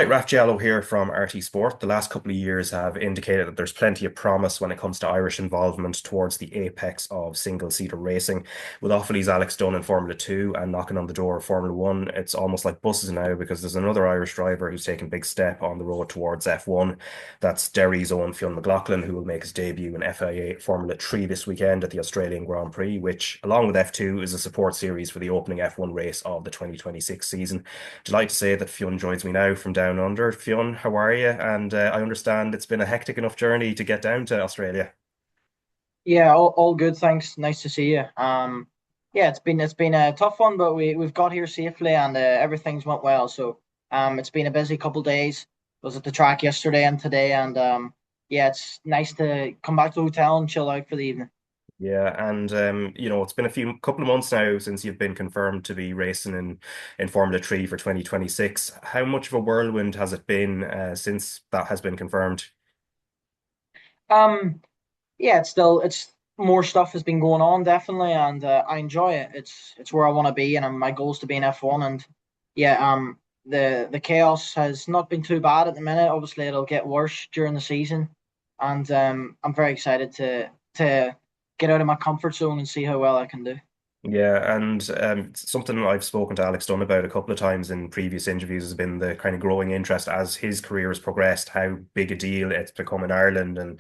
Right, Raf Diallo here from RT Sport. The last couple of years have indicated that there's plenty of promise when it comes to Irish involvement towards the apex of single-seater racing. With Offaly's Alex Dunn in Formula 2 and knocking on the door of Formula 1, it's almost like buses now because there's another Irish driver who's taken a big step on the road towards F1. That's Derry's own Fionn McLaughlin, who will make his debut in FIA Formula 3 this weekend at the Australian Grand Prix, which, along with F2, is a support series for the opening F1 race of the 2026 season. Delighted to say that Fionn joins me now from down under. Fionn, how are you? And I understand it's been a hectic enough journey to get down to Australia. Yeah, all good, thanks. Nice to see you. Yeah, it's been a tough one, but we've got here safely and everything's went well. So it's been a busy couple days. Was at the track yesterday and today, and yeah, it's nice to come back to the hotel and chill out for the evening. Yeah, and it's been a few couple of months now since you've been confirmed to be racing in Formula 3 for 2026. How much of a whirlwind has it been since that has been confirmed? Um, yeah, it's more stuff has been going on definitely, and I enjoy it. It's where I want to be, and my goal is to be in F1. And yeah, the chaos has not been too bad at the minute. Obviously, it'll get worse during the season, and I'm very excited to get out of my comfort zone and see how well I can do. Yeah, and something I've spoken to Alex Dunn about a couple of times in previous interviews has been the kind of growing interest as his career has progressed, how big a deal it's become in Ireland, and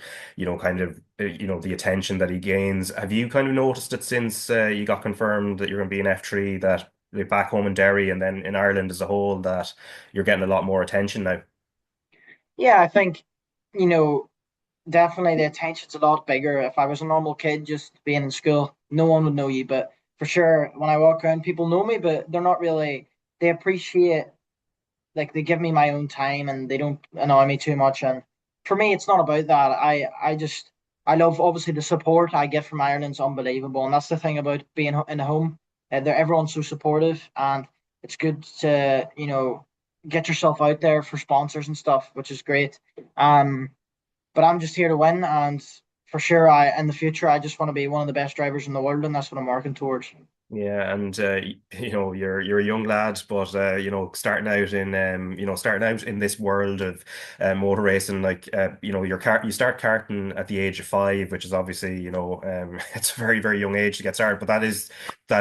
kind of the attention that he gains. Have you kind of noticed it since you got confirmed that you're going to be in F3, that like, back home in Derry and then in Ireland as a whole, that you're getting a lot more attention now? Yeah, I think you know definitely the attention's a lot bigger. If I was a normal kid just being in school, no one would know you. But for sure, when I walk around, people know me, but they're not really. They appreciate, like, they give me my own time and they don't annoy me too much. And for me, it's not about that. I love, obviously, the support I get from Ireland's unbelievable, and that's the thing about being in the home. Everyone's so supportive, and it's good to get yourself out there for sponsors and stuff, which is great. Um, but I'm just here to win, and for sure, I in the future I just want to be one of the best drivers in the world, and that's what I'm working towards. Yeah, and you're a young lad, but starting out in this world of motor racing, like you start karting at the age of 5, which is obviously it's a very very young age to get started, but that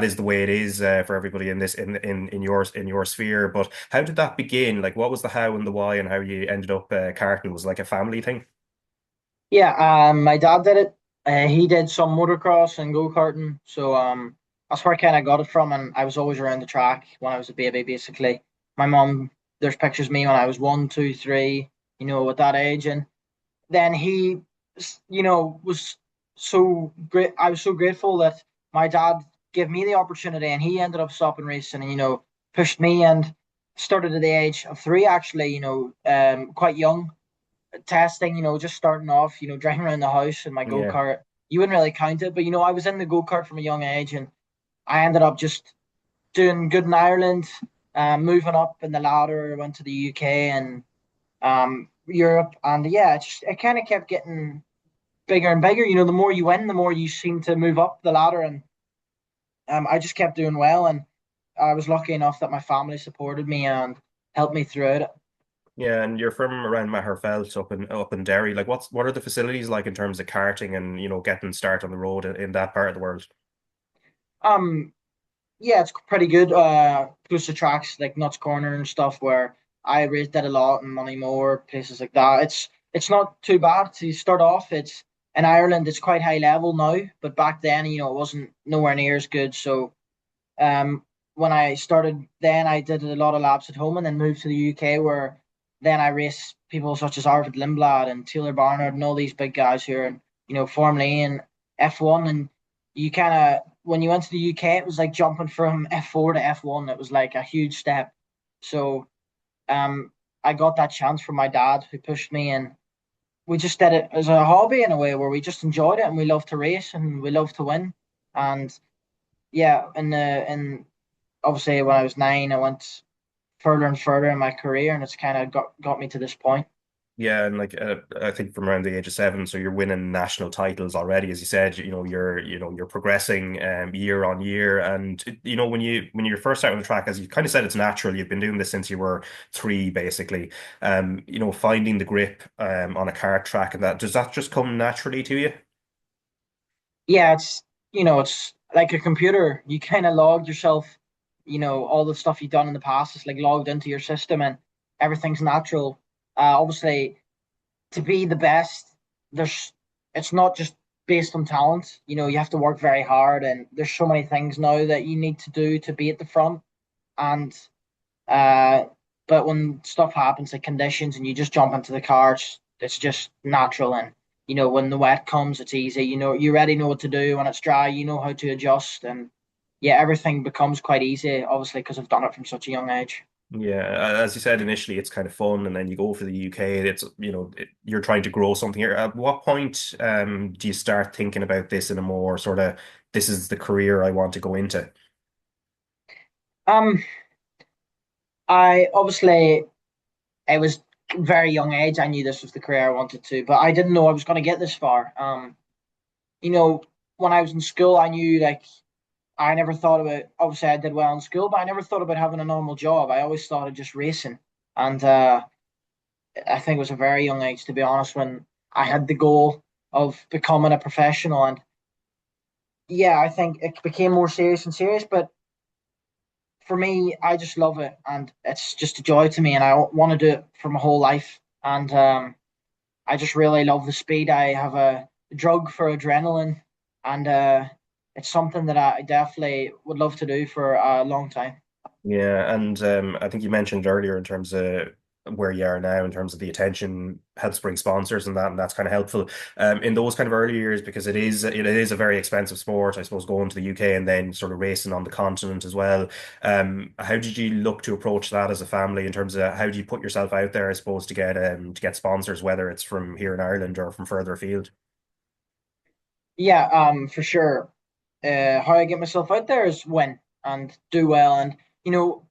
is the way it is for everybody in this in your sphere. But how did that begin? Like, what was the how and the why, and how you ended up karting? Was it like a family thing? Yeah, my dad did it. He did some motocross and go-karting, so that's where I kind of got it from. And I was always around the track when I was a baby. Basically, my mom, there's pictures of me when I was one, two, three, at that age, and then he, was so great. I was so grateful that my dad gave me the opportunity, and he ended up stopping racing and pushed me and started at the age of 3, actually. Quite young, testing, just starting off, driving around the house in my go Yeah. kart. You wouldn't really count it, but I was in the go kart from a young age, and I ended up just doing good in Ireland, moving up in the ladder, went to the UK and Europe, and yeah, it kind of kept getting bigger and bigger. The more you win, the more you seem to move up the ladder, and I just kept doing well, and I was lucky enough that my family supported me and helped me through it. Yeah, and you're from around Maherfelt up in Derry. Like, what are the facilities like in terms of karting and getting start on the road in that part of the world? Um, Yeah, it's pretty good. Close to tracks like Nuts Corner and stuff where I raced that a lot and Moneymore, places like that. It's not too bad to start off. It's in Ireland, it's quite high level now, but back then, it wasn't nowhere near as good. So when I started then I did a lot of laps at home and then moved to the UK where then I raced people such as Arvid Lindblad and Taylor Barnard and all these big guys here and Formula E and F1. And you kind of, when you went to the UK, it was like jumping from F4 to F1. It was like a huge step. So um I got that chance from my dad who pushed me, and we just did it as a hobby in a way where we just enjoyed it and we love to race and we love to win. And yeah, in obviously when I was 9, I went further and further in my career, and it's kind of got me to this point. Yeah, and like I think from around the age of 7, so you're winning national titles already, as you said. You're progressing year on year, and when you're first out on the track, as you kind of said, it's natural. You've been doing this since you were 3, basically. Finding the grip on a kart track, and that does that just come naturally to you? Yeah, it's like a computer. You kind of log yourself, all the stuff you've done in the past is like logged into your system, and everything's natural. Obviously, to be the best, there's it's not just based on talent. You have to work very hard, and there's so many things now that you need to do to be at the front. And uh, but when stuff happens, like conditions, and you just jump into the car, it's just natural. And when the wet comes, it's easy. You already know what to do. When it's dry, you know how to adjust, and yeah, everything becomes quite easy. Obviously, because I've done it from such a young age. Yeah, as you said initially, it's kind of fun, and then you go for the UK. You're trying to grow something here. At what point do you start thinking about this in a more sort of this is the career I want to go into? Um, I obviously it was very young age. I knew this was the career I wanted to, but I didn't know I was going to get this far. You know, when I was in school, I knew like I never thought about. Obviously, I did well in school, but I never thought about having a normal job. I always thought of just racing, and I think it was a very young age, to be honest, when I had the goal of becoming a professional. And yeah, I think it became more serious and serious, but for me, I just love it, and it's just a joy to me, and I want to do it for my whole life. And I just really love the speed. I have a drug for adrenaline, and it's something that I definitely would love to do for a long time. Yeah, and I think you mentioned earlier in terms of where you are now, in terms of the attention helps bring sponsors and that's kind of helpful in those kind of early years because it is a very expensive sport, I suppose, going to the UK and then sort of racing on the continent as well. How did you look to approach that as a family in terms of how do you put yourself out there, I suppose, to get sponsors, whether it's from here in Ireland or from further afield? Yeah, for sure. How I get myself out there is win and do well, and you know,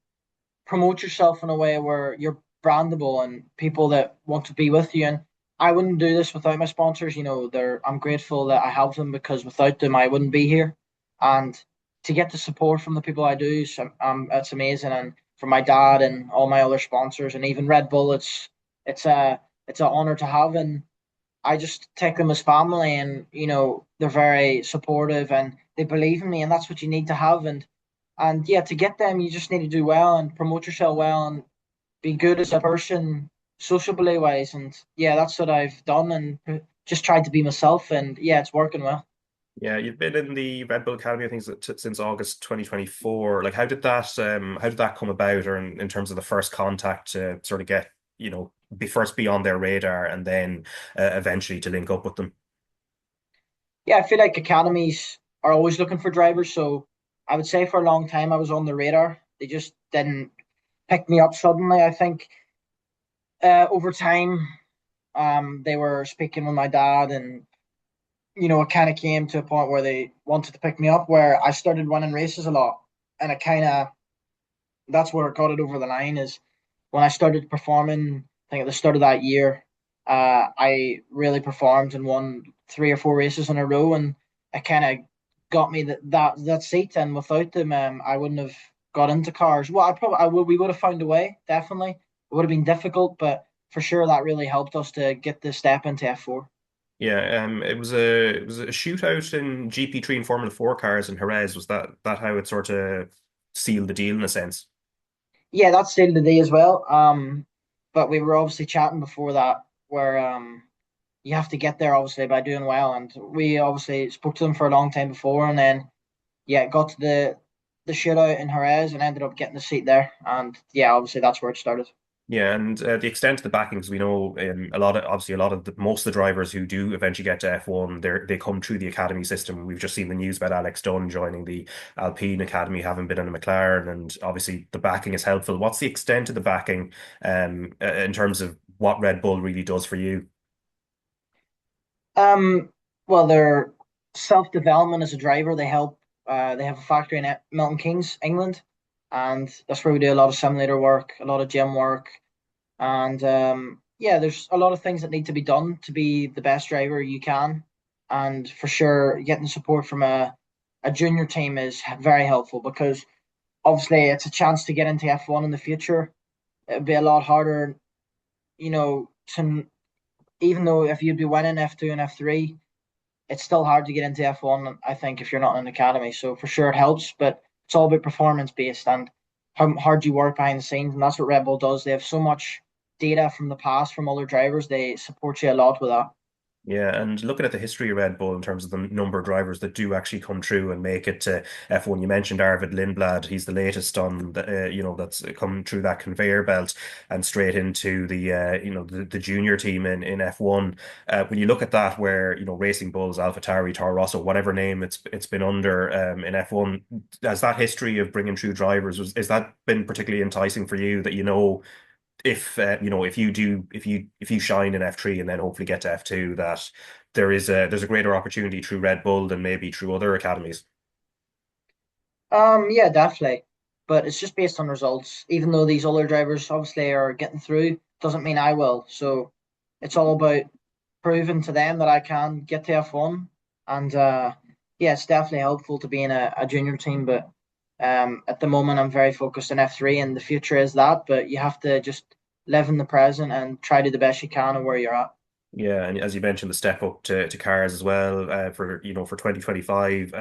promote yourself in a way where you're brandable and people that want to be with you. And I wouldn't do this without my sponsors. I'm grateful that I have them because without them, I wouldn't be here. And to get the support from the people I do, so, it's amazing. And from my dad and all my other sponsors, and even Red Bull, it's a it's an honor to have. And I just take them as family, and they're very supportive and they believe in me, and that's what you need to have. And yeah, to get them, you just need to do well and promote yourself well and be good as a person, sociably wise. And yeah, that's what I've done and just tried to be myself. And yeah, it's working well. Yeah, you've been in the Red Bull Academy, I think, since August 2024. Like, how did that come about, or in terms of the first contact to sort of get, be on their radar and then eventually to link up with them? Yeah, I feel like academies are always looking for drivers. So I would say for a long time I was on the radar. They just didn't pick me up suddenly. I think over time, they were speaking with my dad, and it kind of came to a point where they wanted to pick me up, where I started winning races a lot, and it kind of that's where it got it over the line. Is when I started performing. I think at the start of that year, I really performed and won 3 or 4 races in a row, and it kind of got me that seat. And without them, I wouldn't have got into cars. Well, we would have found a way. Definitely, it would have been difficult, but for sure that really helped us to get the step into F4. Yeah, it was a shootout in GP3 and Formula 4 cars in Jerez. Was that how it sort of sealed the deal in a sense? Yeah, that's still the day as well. But we were obviously chatting before that, where you have to get there obviously by doing well, and we obviously spoke to them for a long time before, and then yeah, got to the shootout in Jerez and ended up getting the seat there, and yeah, obviously that's where it started. Yeah, and the extent of the backings, we know a lot of most of the drivers who do eventually get to F1, they come through the academy system. We've just seen the news about Alex Dunn joining the Alpine Academy, having been in a McLaren, and obviously the backing is helpful. What's the extent of the backing, in terms of what Red Bull really does for you? Um, well, their self development as a driver, they help. They have a factory in Milton Keynes, England, and that's where we do a lot of simulator work, a lot of gym work, and yeah, there's a lot of things that need to be done to be the best driver you can, and for sure, getting support from a junior team is very helpful because obviously it's a chance to get into F1 in the future. It'd be a lot harder, to even though if you'd be winning F2 and F3, it's still hard to get into F1, I think, if you're not in an academy. So for sure it helps, but it's all about performance based and how hard you work behind the scenes. And that's what Red Bull does. They have so much data from the past from other drivers. They support you a lot with that. Yeah, and looking at the history of Red Bull in terms of the number of drivers that do actually come through and make it to F1, you mentioned Arvid Lindblad. He's the latest on the, that's come through that conveyor belt and straight into the junior team in F1. When you look at that, where Racing Bulls, AlphaTauri, Toro Rosso, whatever name it's been under in F1, has that history of bringing through drivers is that been particularly enticing for you that if you shine in F3 and then hopefully get to F2, that there's a greater opportunity through Red Bull than maybe through other academies. Yeah, definitely. But it's just based on results. Even though these older drivers obviously are getting through, doesn't mean I will. So it's all about proving to them that I can get to F1. And yeah, it's definitely helpful to be in a junior team. But at the moment, I'm very focused on F3, and the future is that. But you have to just live in the present and try to do the best you can of where you're at. Yeah, and as you mentioned, the step up to cars as well for 2025.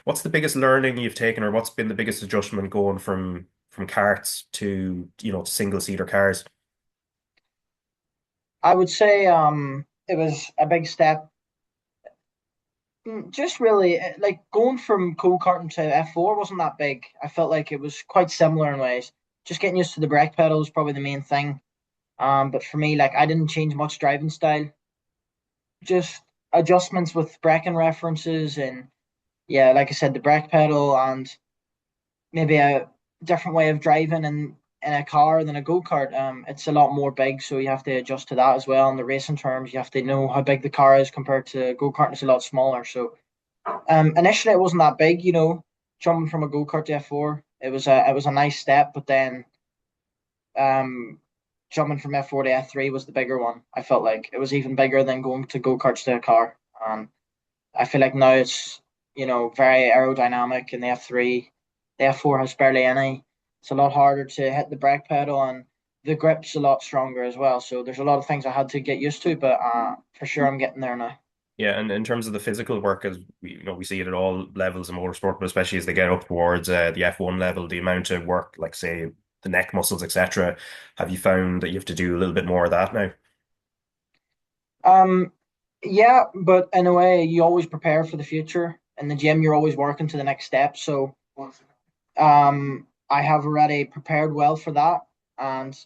What's the biggest learning you've taken, or what's been the biggest adjustment going from karts to to single seater cars? I would say it was a big step. Just really like going from go-karting to F4 wasn't that big. I felt like it was quite similar in ways. Just getting used to the brake pedal is probably the main thing. But for me, like I didn't change much driving style. Just adjustments with braking references and yeah, like I said, the brake pedal and maybe a different way of driving in a car than a go-kart. It's a lot more big, so you have to adjust to that as well. In the racing terms, you have to know how big the car is compared to go-kart. It's a lot smaller. So initially it wasn't that big, jumping from a go-kart to F4. It was a nice step, but then um jumping from F4 to F3 was the bigger one. I felt like it was even bigger than going to go-karts to a car. I feel like now it's very aerodynamic in the F3. The F4 has barely any. It's a lot harder to hit the brake pedal and the grip's a lot stronger as well. So there's a lot of things I had to get used to, but for sure I'm getting there now. Yeah, and in terms of the physical work, as we see it at all levels of motorsport, but especially as they get up towards the F1 level, the amount of work, like say the neck muscles, etc. Have you found that you have to do a little bit more of that now? Um, yeah, but in a way, you always prepare for the future. In the gym, you're always working to the next step. So, I have already prepared well for that, and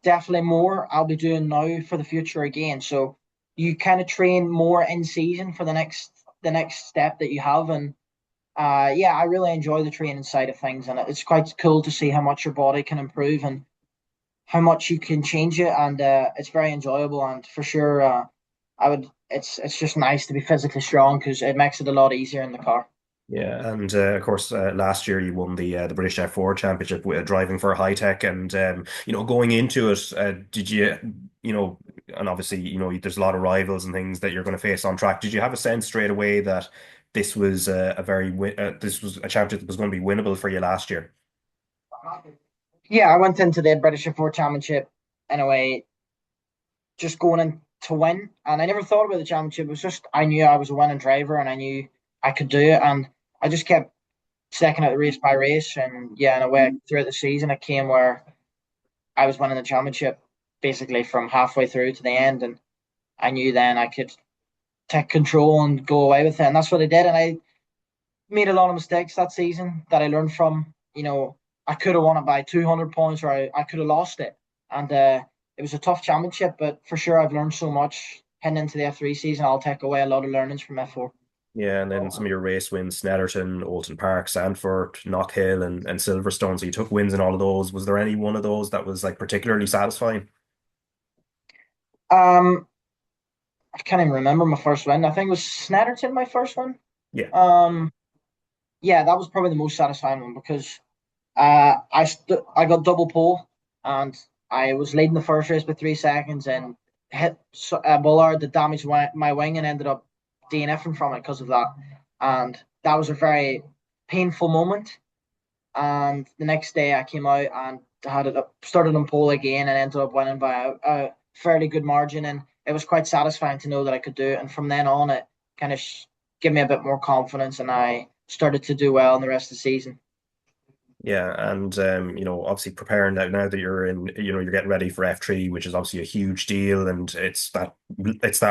definitely more I'll be doing now for the future again. So, you kind of train more in season for the next step that you have, and yeah, I really enjoy the training side of things, and it's quite cool to see how much your body can improve and how much you can change it, and it's very enjoyable. And for sure, I would. It's just nice to be physically strong because it makes it a lot easier in the car. Yeah, and of course, last year you won the British F4 Championship with driving for Hitech, and going into it, did and obviously there's a lot of rivals and things that you're going to face on track. Did you have a sense straight away that this was a championship that was going to be winnable for you last year? Yeah, I went into the British F4 Championship in a way just going in to win, and I never thought about the championship. It was just I knew I was a winning driver, and I knew I could do it, and I just kept second out race by race, and yeah, in a way throughout the season it came where I was winning the championship basically from halfway through to the end, and I knew then I could take control and go away with it, and that's what I did. And I made a lot of mistakes that season that I learned from. I could have won it by 200 points, or I could have lost it, and it was a tough championship. But for sure, I've learned so much heading into the F3 season. I'll take away a lot of learnings from F4. Yeah, and then some of your race wins, Snetterton, Oulton Park, Sandford, Knockhill, and Silverstone. So you took wins in all of those. Was there any one of those that was like particularly satisfying? Um, I can't even remember my first win. I think it was Snetterton, my first one. Yeah. Um, yeah, that was probably the most satisfying one because I got double pole, and I was leading the first race by 3 seconds and hit a bollard that damaged my wing and ended up DNFing from it because of that. And that was a very painful moment. And the next day I came out and had it up, started on pole again and ended up winning by a fairly good margin. And it was quite satisfying to know that I could do it. And from then on, it kind of gave me a bit more confidence, and I started to do well in the rest of the season. Yeah, and obviously preparing now that you're in, you're getting ready for F3, which is obviously a huge deal, and it's that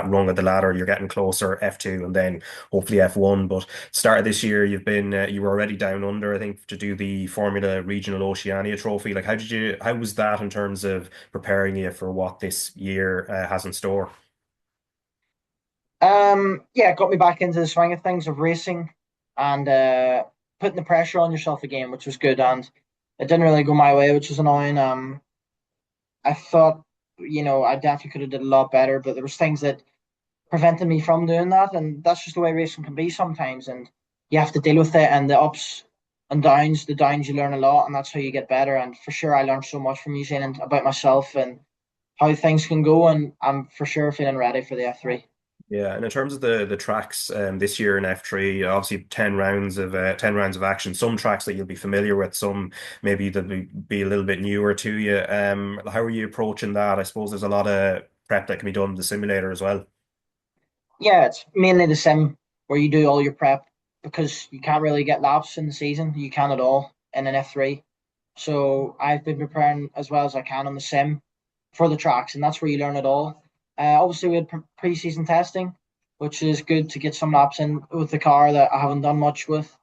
rung of the ladder. You're getting closer, F2, and then hopefully F1. But start of this year, you were already down under, I think, to do the Formula Regional Oceania Trophy. Like, how was that in terms of preparing you for what this year has in store? Yeah, it got me back into the swing of things of racing and putting the pressure on yourself again, which was good. And it didn't really go my way, which was annoying. I thought, I definitely could have did a lot better, but there was things that prevented me from doing that, and that's just the way racing can be sometimes. And you have to deal with it, and the ups and downs. The downs you learn a lot, and that's how you get better. And for sure, I learned so much from New Zealand about myself and how things can go, and I'm for sure feeling ready for the F3. Yeah, and in terms of the tracks this year in F3, obviously 10 rounds of action. Some tracks that you'll be familiar with, some maybe be a little bit newer to you. How are you approaching that? I suppose there's a lot of prep that can be done in the simulator as well. Yeah, it's mainly the sim where you do all your prep because you can't really get laps in the season. You can at all in an F3. So I've been preparing as well as I can on the sim for the tracks, and that's where you learn it all. Obviously, we had pre-season testing, which is good to get some laps in with the car that I haven't done much with.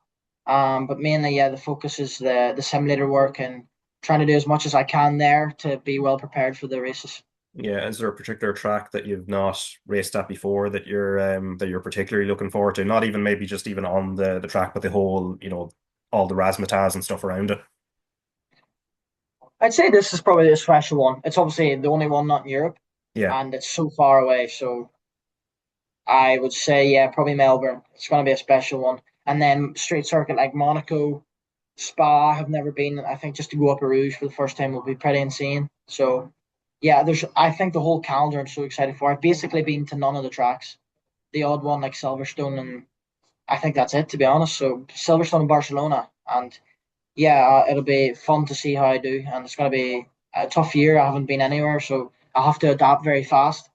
But mainly, yeah, the focus is the simulator work and trying to do as much as I can there to be well prepared for the races. Yeah, is there a particular track that you've not raced at before that you're particularly looking forward to? Not even maybe just even on the track, but the whole, all the razzmatazz and stuff around it. I'd say this is probably a special one. It's obviously the only one not in Europe, Yeah. and it's so far away. So I would say, yeah, probably Melbourne. It's going to be a special one. And then straight circuit like Monaco, Spa. I have never been. I think just to go up a Rouge for the first time will be pretty insane. So yeah, there's. I think the whole calendar I'm so excited for. I've basically been to none of the tracks. The odd one like Silverstone, and I think that's it to be honest. So Silverstone and Barcelona, and yeah, it'll be fun to see how I do. And it's going to be a tough year. I haven't been anywhere, so I have to adapt very fast.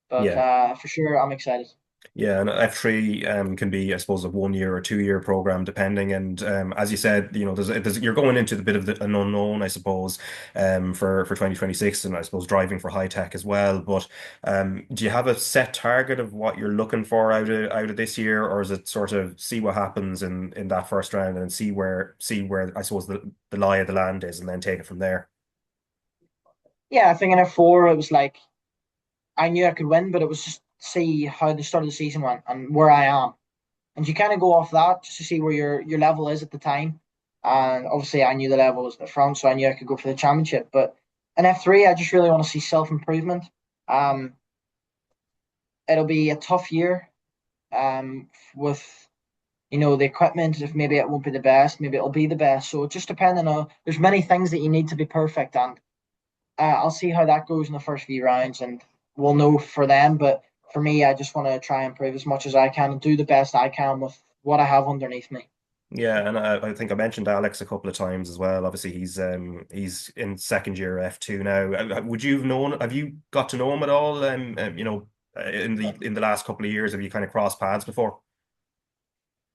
But Yeah. for sure, I'm excited. Yeah, and F3 can be, I suppose, a 1 year or 2 year program, depending. And as you said, you're going into the bit of an unknown, I suppose, for 2026, and I suppose driving for Hitech as well. But do you have a set target of what you're looking for out of this year, or is it sort of see what happens in that first round and see where I suppose the lie of the land is, and then take it from there? Yeah, I think in F4 it was like I knew I could win, but it was just see how the start of the season went and where I am. And you kind of go off that just to see where your level is at the time. And obviously, I knew the level was at the front, so I knew I could go for the championship. But in F3, I just really want to see self improvement. Um, it'll be a tough year with the equipment. If maybe it won't be the best, maybe it'll be the best. So just depending on there's many things that you need to be perfect, and I'll see how that goes in the first few rounds, and we'll know for them. But for me, I just want to try and improve as much as I can and do the best I can with what I have underneath me. Yeah, and I think I mentioned Alex a couple of times as well. Obviously, he's in second year F2 now. Would you have known? Have you got to know him at all? In the last couple of years, have you kind of crossed paths before?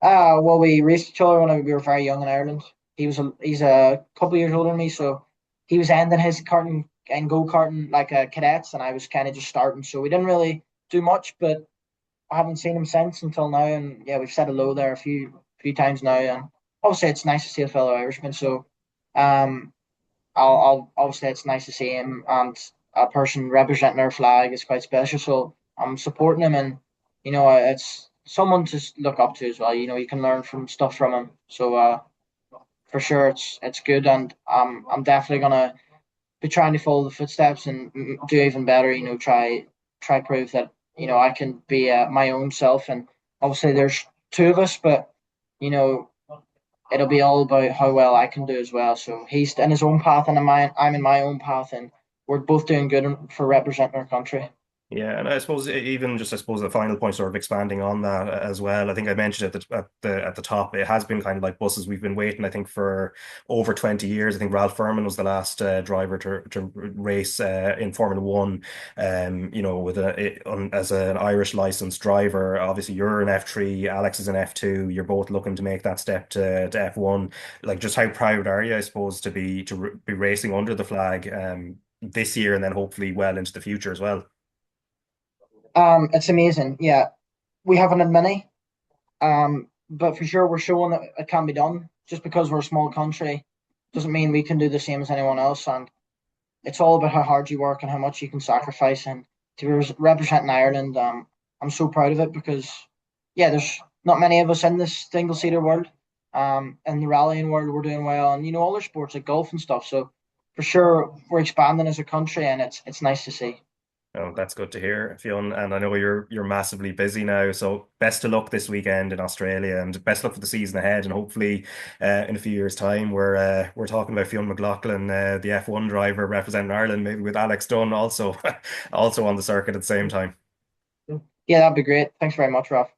Well, we raced each other when we were very young in Ireland. He's a couple of years older than me, so he was ending his karting and go karting like cadets, and I was kind of just starting. So we didn't really do much, but I haven't seen him since until now. And yeah, we've said hello there a few times now, and obviously it's nice to see a fellow Irishman. So um, I'll obviously it's nice to see him, and a person representing our flag is quite special. So I'm supporting him, and it's someone to look up to as well. You can learn from stuff from him. So for sure, it's good, and I'm definitely gonna be trying to follow the footsteps and do even better. Try prove that I can be my own self. And obviously, there's two of us, but you know it'll be all about how well I can do as well. So he's in his own path, and I'm in my own path, and we're both doing good for representing our country. Yeah, and I suppose even just I suppose the final point, sort of expanding on that as well. I think I mentioned at the top, it has been kind of like buses. We've been waiting, I think, for over 20 years. I think Ralph Furman was the last driver to race in Formula One. With as an Irish licensed driver. Obviously, you're an F3, Alex is an F2. You're both looking to make that step to F1. Like, just how proud are you, I suppose, be racing under the flag this year and then hopefully well into the future as well. It's amazing. Yeah, we haven't had many, but for sure we're showing that it can be done. Just because we're a small country doesn't mean we can do the same as anyone else. And it's all about how hard you work and how much you can sacrifice. And to be representing Ireland, I'm so proud of it because, yeah, there's not many of us in this single seater world. In the rallying world, we're doing well, and other sports like golf and stuff. So for sure, we're expanding as a country, and it's nice to see. Oh, that's good to hear, Fionn. And I know you're massively busy now, so best of luck this weekend in Australia, and best luck for the season ahead. And hopefully, in a few years' time, we're talking about Fionn McLaughlin, the F1 driver representing Ireland, maybe with Alex Dunn also, also on the circuit at the same time. Yeah, that'd be great. Thanks very much, Ralph.